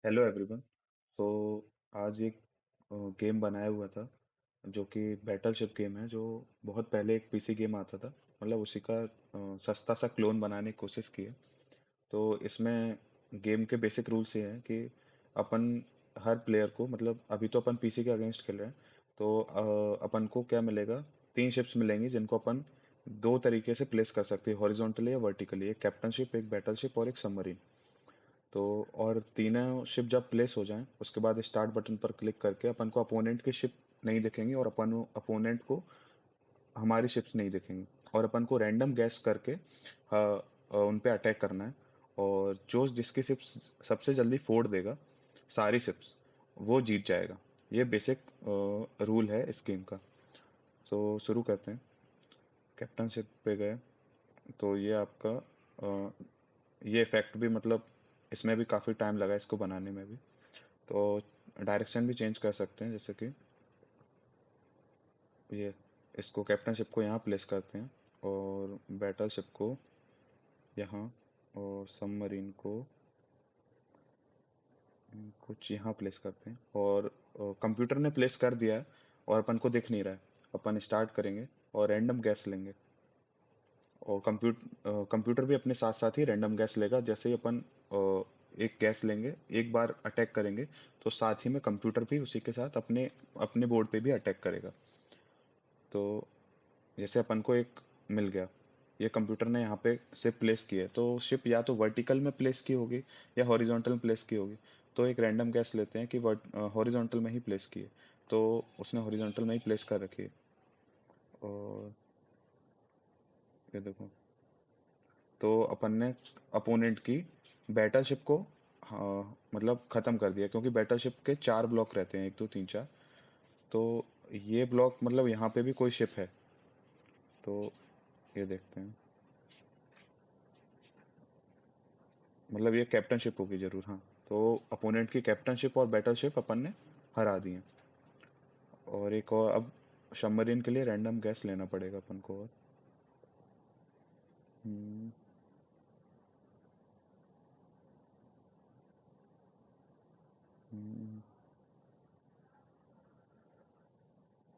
Hello everyone. तो आज एक गेम बनाया हुआ था जो कि बैटलशिप गेम है, जो बहुत पहले एक पीसी गेम आता था। मतलब उसी का सस्ता सा क्लोन बनाने की कोशिश की है। तो इसमें गेम के बेसिक रूल्स ये हैं कि अपन हर प्लेयर को, मतलब अभी तो अपन पीसी के अगेंस्ट खेल रहे हैं। तो अपन को क्या मिलेगा, तीन शिप्स मिलेंगी जिनको अपन दो तरीके से प्लेस कर सकते हैं, हॉरिजॉन्टली या वर्टिकली। एक कैप्टन शिप, एक बैटल शिप और एक सबमरीन। तो और तीनों शिप जब प्लेस हो जाएं उसके बाद स्टार्ट बटन पर क्लिक करके अपन को अपोनेंट की शिप नहीं दिखेंगी और अपन अपोनेंट को हमारी शिप्स नहीं दिखेंगी। और अपन को रैंडम गैस करके उन पे अटैक करना है। और जो जिसकी शिप्स सबसे जल्दी फोड़ देगा सारी शिप्स, वो जीत जाएगा। ये बेसिक रूल है इस गेम का। तो शुरू करते हैं। कैप्टन शिप पे गए तो ये आपका ये इफेक्ट भी, मतलब इसमें भी काफ़ी टाइम लगा इसको बनाने में भी। तो डायरेक्शन भी चेंज कर सकते हैं, जैसे कि ये इसको कैप्टनशिप को यहाँ प्लेस करते हैं और बैटलशिप को यहाँ, और सबमरीन को कुछ यहाँ प्लेस करते हैं। और कंप्यूटर ने प्लेस कर दिया है और अपन को दिख नहीं रहा है। अपन स्टार्ट करेंगे और रैंडम गैस लेंगे। और कंप्यूटर भी अपने साथ साथ ही रैंडम गैस लेगा। जैसे ही अपन एक गैस लेंगे, एक बार अटैक करेंगे, तो साथ ही में कंप्यूटर भी उसी के साथ अपने अपने बोर्ड पे भी अटैक करेगा। तो जैसे अपन को एक मिल गया, ये कंप्यूटर ने यहाँ पे शिप प्लेस की है, तो शिप या तो वर्टिकल में प्लेस की होगी या हॉरिजॉन्टल में प्लेस की होगी। तो एक रैंडम गैस लेते हैं कि हॉरिजॉन्टल में ही प्लेस की है। तो उसने हॉरिजॉन्टल में ही प्लेस कर रखी है। और ये देखो, तो अपन ने अपोनेंट की बैटलशिप को, हाँ, मतलब खत्म कर दिया, क्योंकि बैटलशिप के चार ब्लॉक रहते हैं, एक दो तीन चार। तो ये ब्लॉक, मतलब यहाँ पे भी कोई शिप है। तो ये देखते हैं, मतलब ये कैप्टनशिप होगी जरूर, हाँ। तो अपोनेंट की कैप्टनशिप और बैटलशिप अपन ने हरा दी है। और एक और अब सबमरीन के लिए रैंडम गैस लेना पड़ेगा अपन को। और हम्म, हम्म,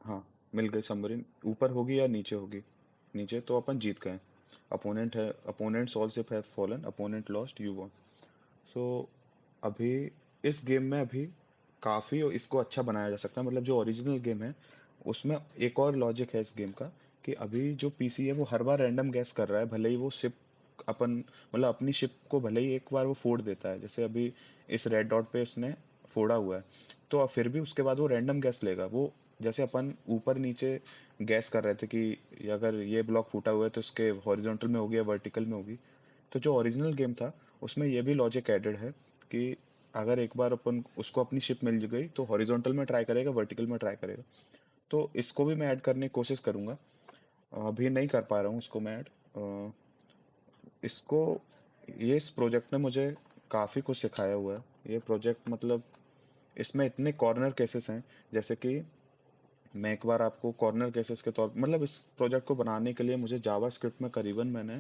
हाँ, मिल गई सबमरीन। ऊपर होगी या नीचे होगी? नीचे, तो अपन जीत गए। अपोनेंट है, opponents all ship have fallen, opponent lost, you won. So अभी इस गेम में अभी काफ़ी इसको अच्छा बनाया जा सकता है। मतलब जो ओरिजिनल गेम है उसमें एक और लॉजिक है इस गेम का, कि अभी जो पीसी है वो हर बार रैंडम गैस कर रहा है, भले ही वो शिप अपन, मतलब अपनी शिप को भले ही एक बार वो फोड़ देता है। जैसे अभी इस रेड डॉट पे उसने फोड़ा हुआ है, तो अब फिर भी उसके बाद वो रैंडम गैस लेगा। वो जैसे अपन ऊपर नीचे गैस कर रहे थे कि अगर ये ब्लॉक फूटा हुआ है तो उसके हॉरिजॉन्टल में होगी या वर्टिकल में होगी। तो जो ओरिजिनल गेम था उसमें ये भी लॉजिक एडेड है कि अगर एक बार अपन उसको अपनी शिप मिल गई तो हॉरिजॉन्टल में ट्राई करेगा, वर्टिकल में ट्राई करेगा। तो इसको भी मैं ऐड करने की कोशिश करूंगा। अभी नहीं कर पा रहा हूँ इसको मैं ऐड। इसको, ये इस प्रोजेक्ट ने मुझे काफ़ी कुछ सिखाया हुआ है। ये प्रोजेक्ट, मतलब इसमें इतने कॉर्नर केसेस हैं। जैसे कि मैं एक बार आपको कॉर्नर केसेस के तौर, मतलब इस प्रोजेक्ट को बनाने के लिए मुझे जावा स्क्रिप्ट में करीबन मैंने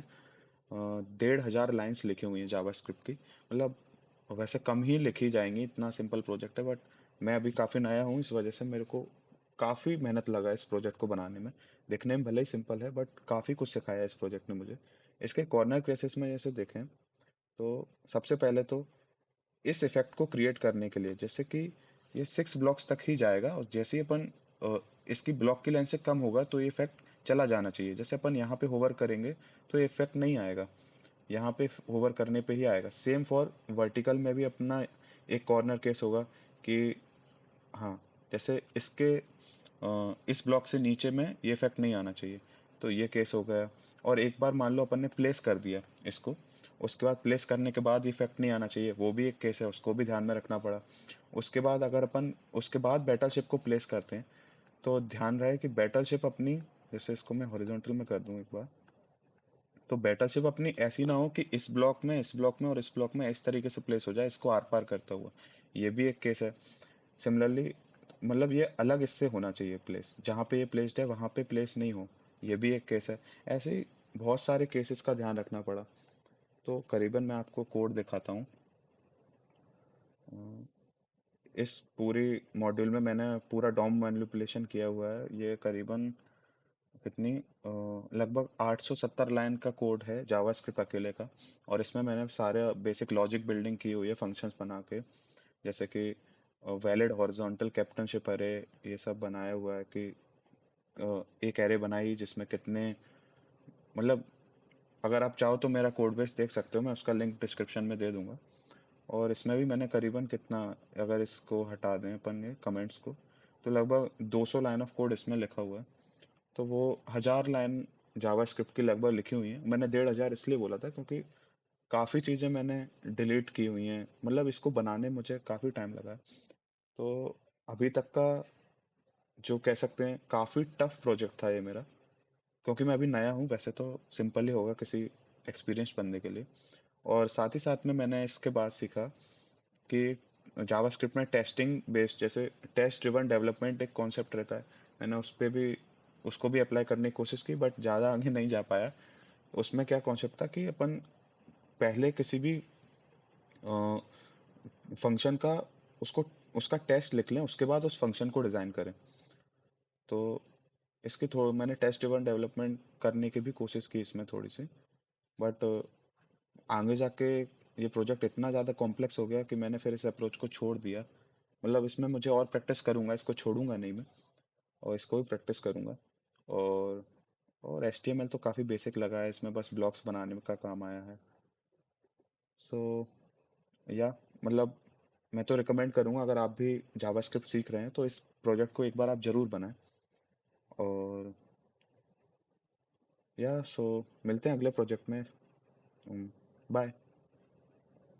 1,500 लाइंस लिखी हुई हैं जावा स्क्रिप्ट की। मतलब वैसे कम ही लिखी जाएंगी, इतना सिंपल प्रोजेक्ट है। बट मैं अभी काफ़ी नया हूँ, इस वजह से मेरे को काफ़ी मेहनत लगा इस प्रोजेक्ट को बनाने में। दिखने में भले ही सिंपल है बट काफ़ी कुछ सिखाया है इस प्रोजेक्ट ने मुझे। इसके कॉर्नर केसेस में जैसे देखें, तो सबसे पहले तो इस इफेक्ट को क्रिएट करने के लिए, जैसे कि ये 6 ब्लॉक्स तक ही जाएगा, और जैसे ही अपन इसकी ब्लॉक की लेंथ से कम होगा तो ये इफेक्ट चला जाना चाहिए। जैसे अपन यहाँ पे होवर करेंगे तो ये इफेक्ट नहीं आएगा, यहाँ पे होवर करने पे ही आएगा। सेम फॉर वर्टिकल में भी अपना एक कॉर्नर केस होगा कि, हाँ, जैसे इसके इस ब्लॉक से नीचे में ये इफेक्ट नहीं आना चाहिए। तो ये केस हो गया। और एक बार मान लो अपन ने प्लेस कर दिया इसको, उसके बाद प्लेस करने के बाद इफेक्ट नहीं आना चाहिए, वो भी एक केस है, उसको भी ध्यान में रखना पड़ा। उसके बाद अगर अपन उसके बाद बैटलशिप को प्लेस करते हैं, तो ध्यान रहे कि बैटलशिप अपनी, जैसे इसको मैं हॉरिजॉन्टल में कर दूं एक बार, तो बैटलशिप अपनी ऐसी ना हो कि इस ब्लॉक में, इस ब्लॉक में और इस ब्लॉक में इस तरीके से प्लेस हो जाए, इसको आर पार करता हुआ। ये भी एक केस है। सिमिलरली, मतलब ये अलग इससे होना चाहिए प्लेस, जहाँ पे ये प्लेस्ड है वहाँ पे प्लेस नहीं हो, ये भी एक केस है। ऐसे ही बहुत सारे केसेस का ध्यान रखना पड़ा। तो करीबन मैं आपको कोड दिखाता हूँ। इस पूरी मॉड्यूल में मैंने पूरा डॉम मैनिपुलेशन किया हुआ है। ये करीबन कितनी लगभग 870 लाइन का कोड है जावास्क्रिप्ट अकेले का। और इसमें मैंने सारे बेसिक लॉजिक बिल्डिंग की हुई है फंक्शंस बना के, जैसे कि वैलिड हॉरिजॉन्टल कैप्टनशिप अरे, ये सब बनाया हुआ है कि एक एरे बनाई जिसमें कितने, मतलब अगर आप चाहो तो मेरा कोड बेस देख सकते हो, मैं उसका लिंक डिस्क्रिप्शन में दे दूंगा। और इसमें भी मैंने करीबन कितना, अगर इसको हटा दें अपन ये कमेंट्स को, तो लगभग 200 लाइन ऑफ कोड इसमें लिखा हुआ है। तो वो 1000 लाइन जावास्क्रिप्ट की लगभग लिखी हुई है। मैंने 1500 इसलिए बोला था क्योंकि काफ़ी चीज़ें मैंने डिलीट की हुई हैं, मतलब इसको बनाने मुझे काफ़ी टाइम लगा है। तो अभी तक का जो कह सकते हैं काफ़ी टफ प्रोजेक्ट था ये मेरा, क्योंकि मैं अभी नया हूँ। वैसे तो सिंपल ही होगा किसी एक्सपीरियंस बंदे के लिए। और साथ ही साथ में मैंने इसके बाद सीखा कि जावास्क्रिप्ट में टेस्टिंग बेस्ड, जैसे टेस्ट ड्रिवन डेवलपमेंट एक कॉन्सेप्ट रहता है। मैंने उस पे भी उसको भी अप्लाई करने की कोशिश की, बट ज़्यादा आगे नहीं जा पाया। उसमें क्या कॉन्सेप्ट था कि अपन पहले किसी भी फंक्शन का, उसको उसका टेस्ट लिख लें, उसके बाद उस फंक्शन को डिज़ाइन करें। तो इसकी थोड़ा मैंने टेस्ट ड्रिवन डेवलपमेंट करने की भी कोशिश की इसमें थोड़ी सी, बट आगे जाके ये प्रोजेक्ट इतना ज़्यादा कॉम्प्लेक्स हो गया कि मैंने फिर इस अप्रोच को छोड़ दिया। मतलब इसमें मुझे और प्रैक्टिस करूंगा, इसको छोड़ूंगा नहीं मैं, और इसको भी प्रैक्टिस करूंगा। और HTML तो काफ़ी बेसिक लगा है, इसमें बस ब्लॉक्स बनाने का काम आया है। सो या मतलब मैं तो रिकमेंड करूंगा, अगर आप भी जावास्क्रिप्ट सीख रहे हैं तो इस प्रोजेक्ट को एक बार आप ज़रूर बनाएं। और या सो मिलते हैं अगले प्रोजेक्ट में। बाय।